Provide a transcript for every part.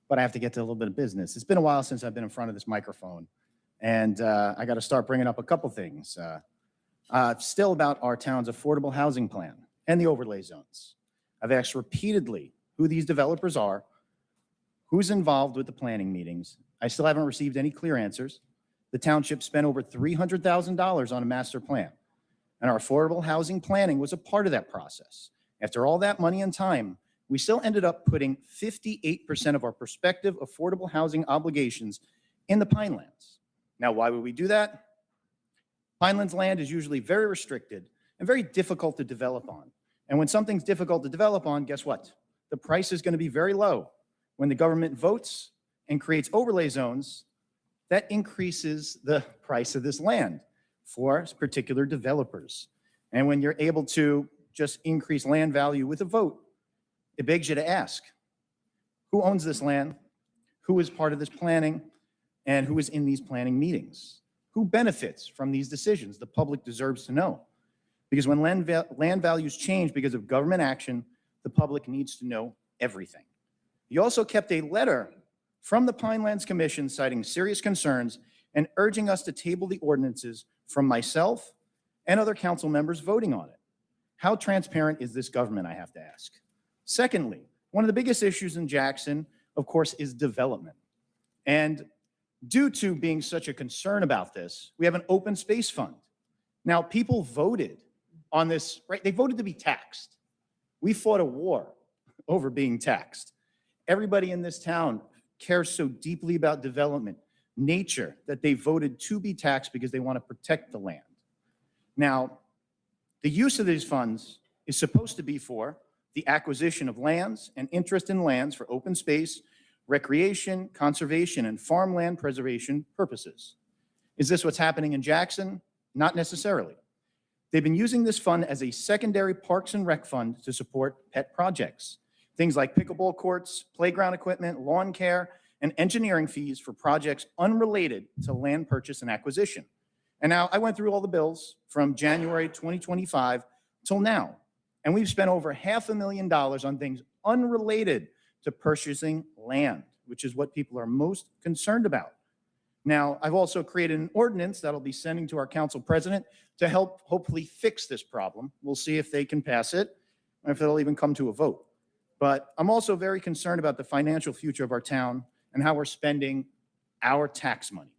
but I have to get to a little bit of business. It's been a while since I've been in front of this microphone, and I got to start bringing up a couple things. Still about our town's affordable housing plan and the overlay zones. I've asked repeatedly who these developers are, who's involved with the planning meetings. I still haven't received any clear answers. The township spent over $300,000 on a master plan, and our affordable housing planning was a part of that process. After all that money and time, we still ended up putting 58% of our prospective affordable housing obligations in the Pinelands. Now, why would we do that? Pinelands land is usually very restricted and very difficult to develop on. And when something's difficult to develop on, guess what? The price is going to be very low. When the government votes and creates overlay zones, that increases the price of this land for particular developers. And when you're able to just increase land value with a vote, it begs you to ask, who owns this land? Who is part of this planning? And who is in these planning meetings? Who benefits from these decisions? The public deserves to know. Because when land values change because of government action, the public needs to know everything. You also kept a letter from the Pinelands Commission citing serious concerns and urging us to table the ordinances from myself and other council members voting on it. How transparent is this government, I have to ask? Secondly, one of the biggest issues in Jackson, of course, is development. And due to being such a concern about this, we have an open space fund. Now, people voted on this, right? They voted to be taxed. We fought a war over being taxed. Everybody in this town cares so deeply about development, nature, that they voted to be taxed because they want to protect the land. Now, the use of these funds is supposed to be for the acquisition of lands and interest in lands for open space, recreation, conservation, and farmland preservation purposes. Is this what's happening in Jackson? Not necessarily. They've been using this fund as a secondary parks and rec fund to support pet projects. Things like pickleball courts, playground equipment, lawn care, and engineering fees for projects unrelated to land purchase and acquisition. And now I went through all the bills from January 2025 till now, and we've spent over $500,000 on things unrelated to purchasing land, which is what people are most concerned about. Now, I've also created an ordinance that I'll be sending to our council president to help hopefully fix this problem. We'll see if they can pass it, or if it'll even come to a vote. But I'm also very concerned about the financial future of our town and how we're spending our tax money.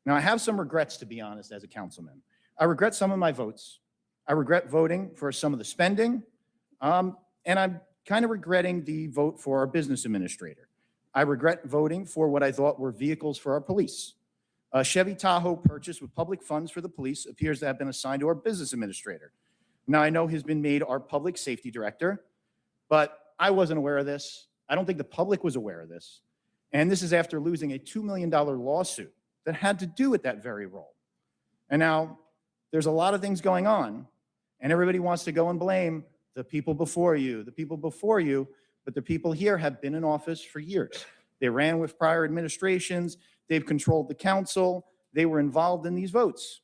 Now, I have some regrets, to be honest, as a councilman. I regret some of my votes. I regret voting for some of the spending, and I'm kind of regretting the vote for our business administrator. I regret voting for what I thought were vehicles for our police. A Chevy Tahoe purchased with public funds for the police appears to have been assigned to our business administrator. Now, I know he's been made our public safety director, but I wasn't aware of this. I don't think the public was aware of this. And this is after losing a $2 million lawsuit that had to do with that very role. And now there's a lot of things going on, and everybody wants to go and blame the people before you, but the people here have been in office for years. They ran with prior administrations. They've controlled the council. They were involved in these votes.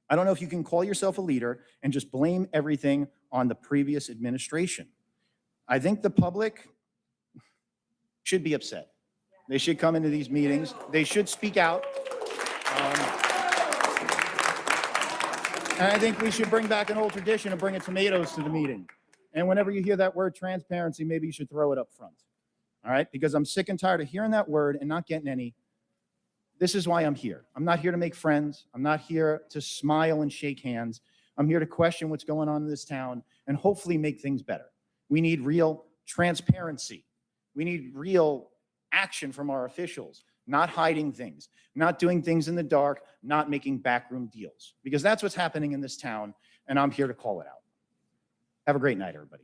I don't know if you can call yourself a leader and just blame everything on the previous administration. I think the public should be upset. They should come into these meetings. They should speak out. And I think we should bring back an old tradition of bringing tomatoes to the meeting. And whenever you hear that word transparency, maybe you should throw it up front. All right? Because I'm sick and tired of hearing that word and not getting any. This is why I'm here. I'm not here to make friends. I'm not here to smile and shake hands. I'm here to question what's going on in this town and hopefully make things better. We need real transparency. We need real action from our officials, not hiding things, not doing things in the dark, not making backroom deals, because that's what's happening in this town, and I'm here to call it out. Have a great night, everybody.